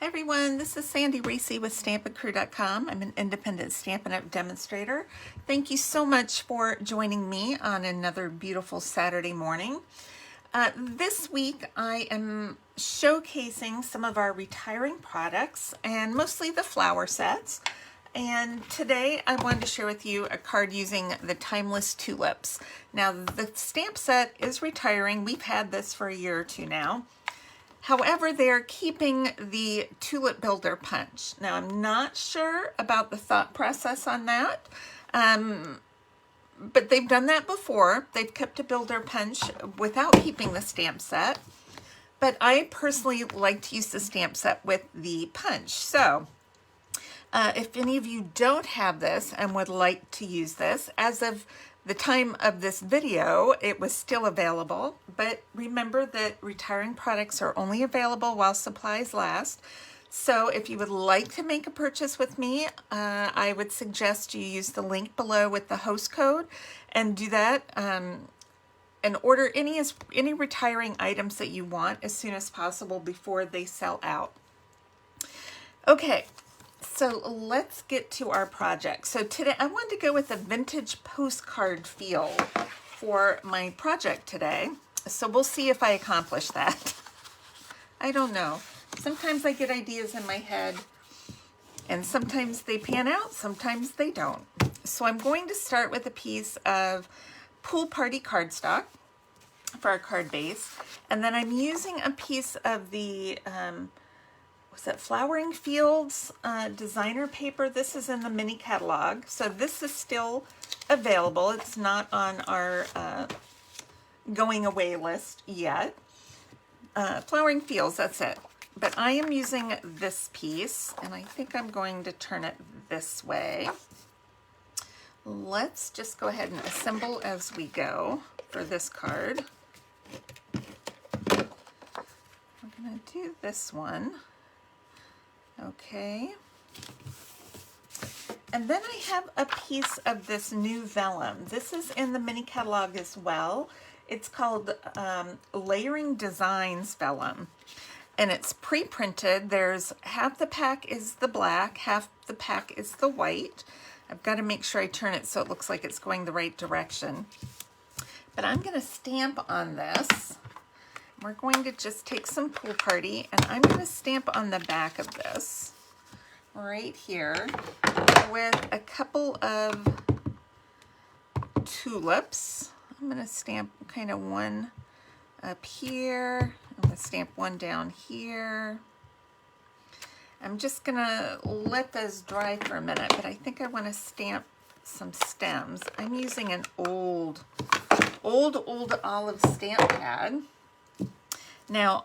Hi everyone, this is Sandy Reese with StampinCrew.com. I'm an independent Stampin' Up! Demonstrator. Thank you so much for joining me on another beautiful Saturday morning. This week I am showcasing some of our retiring products and mostly the flower sets. And today I wanted to share with you a card using the Timeless Tulips. Now the stamp set is retiring. We've had this for a year or two now. However, they're keeping the Tulip Builder Punch. Now, I'm not sure about the thought process on that, but they've done that before. They've kept a Builder Punch without keeping the stamp set, but I personally like to use the stamp set with the punch. So, if any of you don't have this and would like to use this, as of the time of this video, it was still available, but remember that retiring products are only available while supplies last. So if you would like to make a purchase with me, I would suggest you use the link below with the host code and do that and order any retiring items that you want as soon as possible before they sell out. Okay. So let's get to our project. So today I wanted to go with a vintage postcard feel for my project today. So we'll see if I accomplish that. I don't know. Sometimes I get ideas in my head and sometimes they pan out, sometimes they don't. So I'm going to start with a piece of Pool Party cardstock for our card base. And then I'm using a piece of the was that Flowering Fields designer paper. This is in the mini catalog, so this is still available. It's not on our going away list yet. Flowering Fields, that's it. But I am using this piece, and I think I'm going to turn it this way. Let's just go ahead and assemble as we go for this card. We're going to do this one. Okay, and then I have a piece of this new vellum. This is in the mini catalog as well. It's called Layering Designs Vellum, and it's pre-printed. There's half the pack is the black, half the pack is the white. I've got to make sure I turn it so it looks like it's going the right direction. But I'm going to stamp on this. We're going to just take some Pool Party, and I'm going to stamp on the back of this right here with a couple of tulips. I'm going to stamp kind of one up here. I'm going to stamp one down here. I'm just going to let those dry for a minute, but I think I want to stamp some stems. I'm using an old olive stamp pad. Now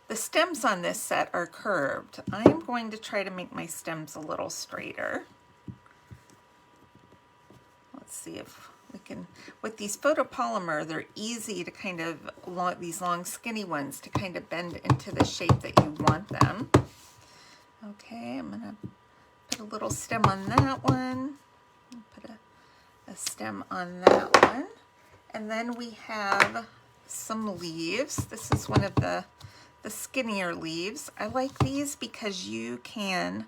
the stems on this set are curved. I'm going to try to make my stems a little straighter. Let's see if we can, with these photopolymer, they're easy to kind of, these long skinny ones, to kind of bend into the shape that you want them. Okay, I'm gonna put a little stem on that one, put a stem on that one, and then we have some leaves. This is one of the skinnier leaves. I like these because you can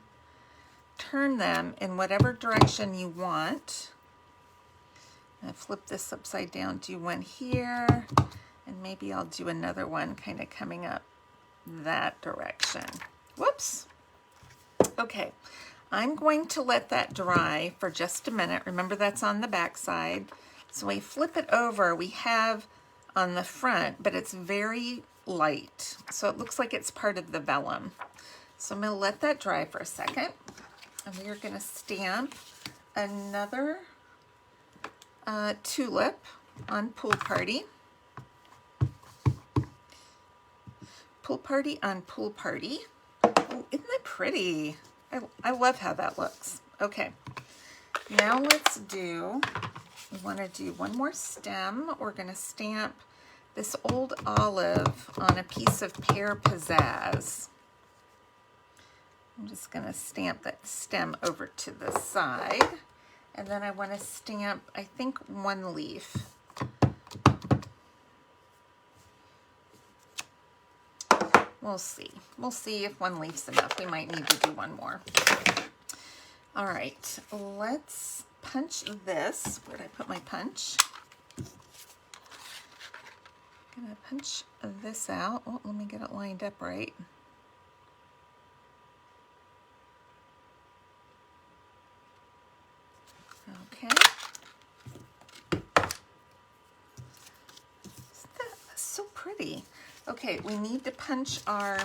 turn them in whatever direction you want. I flip this upside down, do one here, and maybe I'll do another one kind of coming up that direction. Whoops. Okay, I'm going to let that dry for just a minute. Remember, that's on the back side. So we flip it over, we have on the front, but it's very light, so it looks like it's part of the vellum. So I'm going to let that dry for a second, and we are going to stamp another tulip on Pool Party. Pool Party on Pool Party. Oh, isn't that pretty? I love how that looks. Okay, now let's do, we want to do one more stem. We're going to stamp this old olive on a piece of Pear Pizzazz. I'm just going to stamp that stem over to the side. And then I want to stamp, I think, one leaf. We'll see. We'll see if one leaf's enough. We might need to do one more. All right, let's punch this. Where'd I put my punch? I'm gonna punch this out. Oh, let me get it lined up right. Okay. That's so pretty. Okay, we need to punch our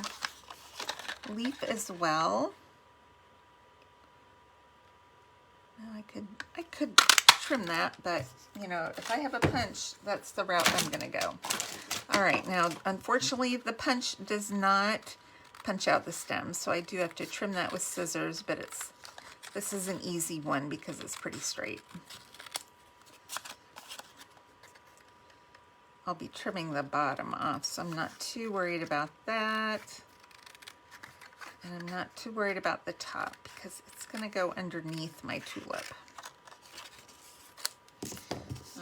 leaf as well. Now I could trim that, but you know, if I have a punch, that's the route I'm gonna go. All right, now unfortunately the punch does not punch out the stem, so I do have to trim that with scissors, but this is an easy one because it's pretty straight. I'll be trimming the bottom off, so I'm not too worried about that. And I'm not too worried about the top because it's gonna go underneath my tulip.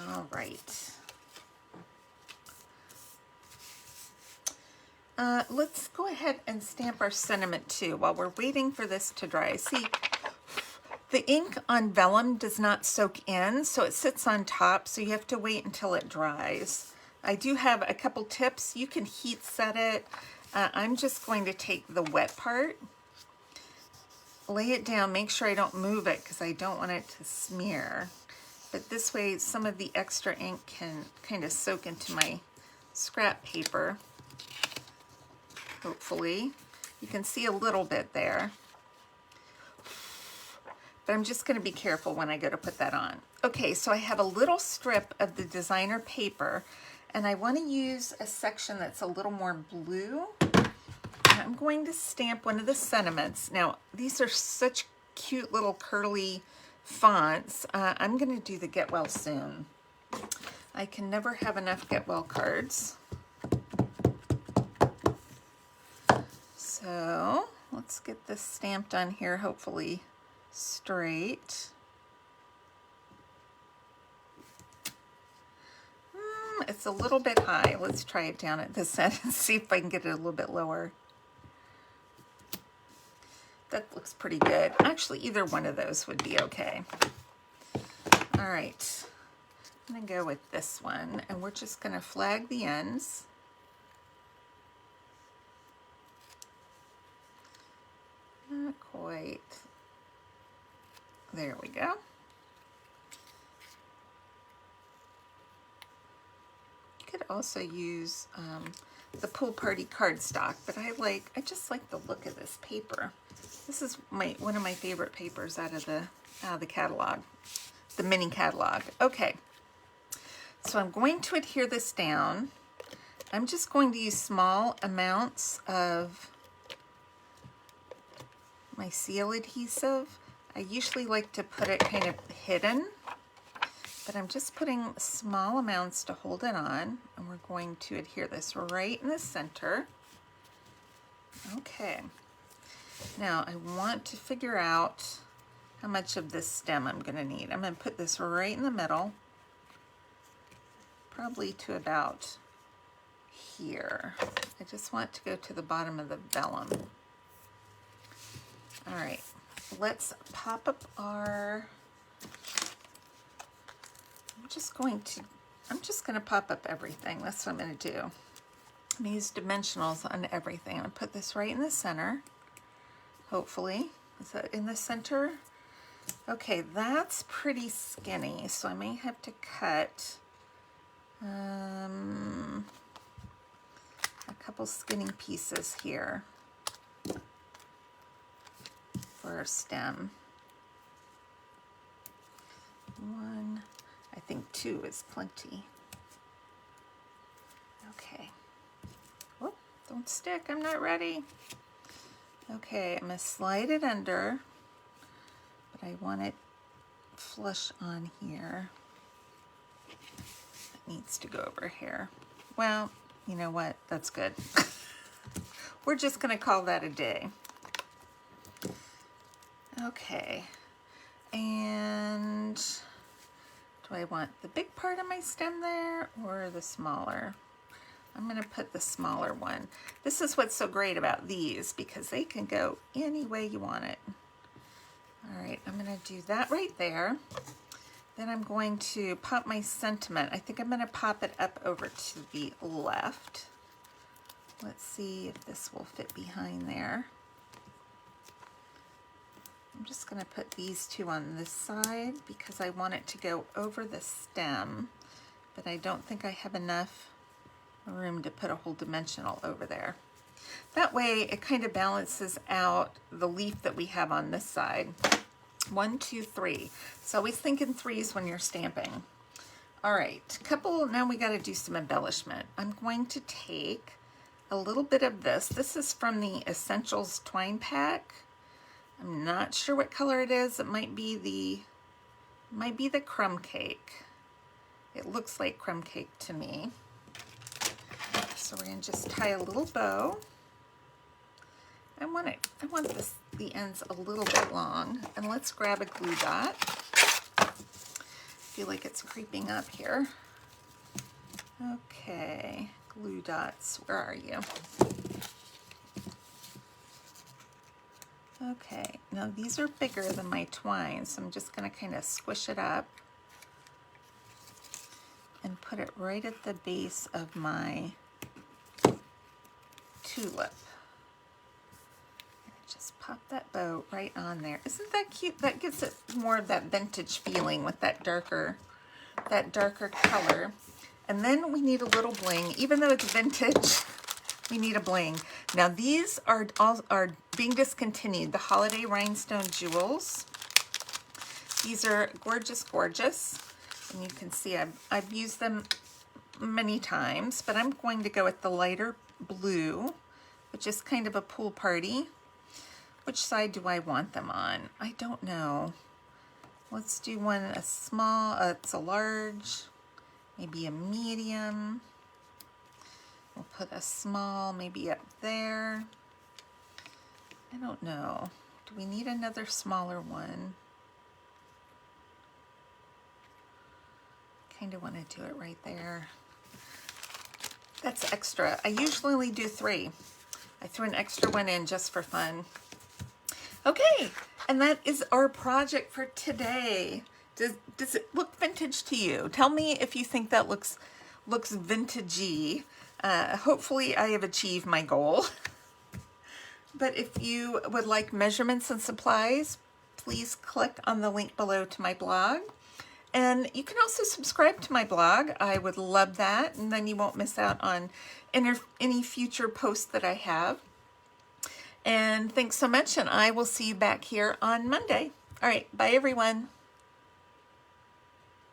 All right. Let's go ahead and stamp our sentiment too while we're waiting for this to dry. See, the ink on vellum does not soak in, so it sits on top, so you have to wait until it dries. I do have a couple tips. You can heat set it. I'm just going to take the wet part, lay it down, make sure I don't move it because I don't want it to smear. But this way, some of the extra ink can kind of soak into my scrap paper. Hopefully. You can see a little bit there. But I'm just going to be careful when I go to put that on. Okay, so I have a little strip of the designer paper, and I want to use a section that's a little more blue. And I'm going to stamp one of the sentiments. Now, these are such cute little curly fonts. I'm going to do the Get Well Soon. I can never have enough Get Well cards. So let's get this stamped on here, hopefully straight. It's a little bit high. Let's try it down at this end and see if I can get it a little bit lower. That looks pretty good. Actually, either one of those would be okay. All right, I'm gonna go with this one, and we're just gonna flag the ends. Not quite. There we go. You could also use the Pool Party cardstock, but I just like the look of this paper. This is one of my favorite papers out of the catalog, the mini catalog. Okay, so I'm going to adhere this down. I'm just going to use small amounts of my seal adhesive. I usually like to put it kind of hidden, but I'm just putting small amounts to hold it on, and we're going to adhere this right in the center. Okay. Now I want to figure out how much of this stem I'm going to need. I'm going to put this right in the middle, probably to about here. I just want to go to the bottom of the vellum. All right, let's pop up our, I'm just going to pop up everything. That's what I'm going to do. I'm going to use dimensionals on everything. I'm going to put this right in the center, hopefully. Is that in the center? Okay, that's pretty skinny, so I may have to cut a couple skinny pieces here for our stem. One, I think two is plenty. Okay. Oh, don't stick, I'm not ready. Okay, I'm gonna slide it under, but I want it flush on here. It needs to go over here. Well, you know what? That's good. We're just gonna call that a day. Okay, and do I want the big part of my stem there or the smaller? I'm going to put the smaller one. This is what's so great about these, because they can go any way you want it. All right, I'm going to do that right there. Then I'm going to pop my sentiment. I think I'm going to pop it up over to the left. Let's see if this will fit behind there. I'm just going to put these two on this side because I want it to go over the stem, but I don't think I have enough room to put a whole dimensional over there. That way it kind of balances out the leaf that we have on this side. 1, 2, 3. So always think in threes when you're stamping. All right, now we got to do some embellishment. I'm going to take a little bit of this. This is from the Essentials Twine Pack. I'm not sure what color it is. It might be the Crumb Cake. It looks like crumb cake to me. So we're going to just tie a little bow. I want the ends a little bit long. And let's grab a glue dot. I feel like it's creeping up here. Okay, glue dots, where are you? Okay, now these are bigger than my twine, so I'm just going to kind of squish it up and put it right at the base of my tulip. Just pop that bow right on there. Isn't that cute? That gives it more of that vintage feeling with that darker color. And then we need a little bling. Even though it's vintage, we need a bling. Now these are being discontinued, the Holiday Rhinestone Jewels. These are gorgeous, gorgeous. And you can see I've used them many times, but I'm going to go with the lighter blue, which is kind of a pool party. Which side do I want them on? I don't know. Let's do one, a small, it's a large, maybe a medium. We'll put a small maybe up there. I don't know. Do we need another smaller one? Kind of want to do it right there. That's extra. I usually only do 3. I threw an extra one in just for fun. Okay, and that is our project for today. Does it look vintage to you? Tell me if you think that looks vintagey. Hopefully I have achieved my goal. But if you would like measurements and supplies, please click on the link below to my blog. And you can also subscribe to my blog. I would love that, and then you won't miss out on any future posts that I have. And thanks so much, and I will see you back here on Monday. All right, bye everyone.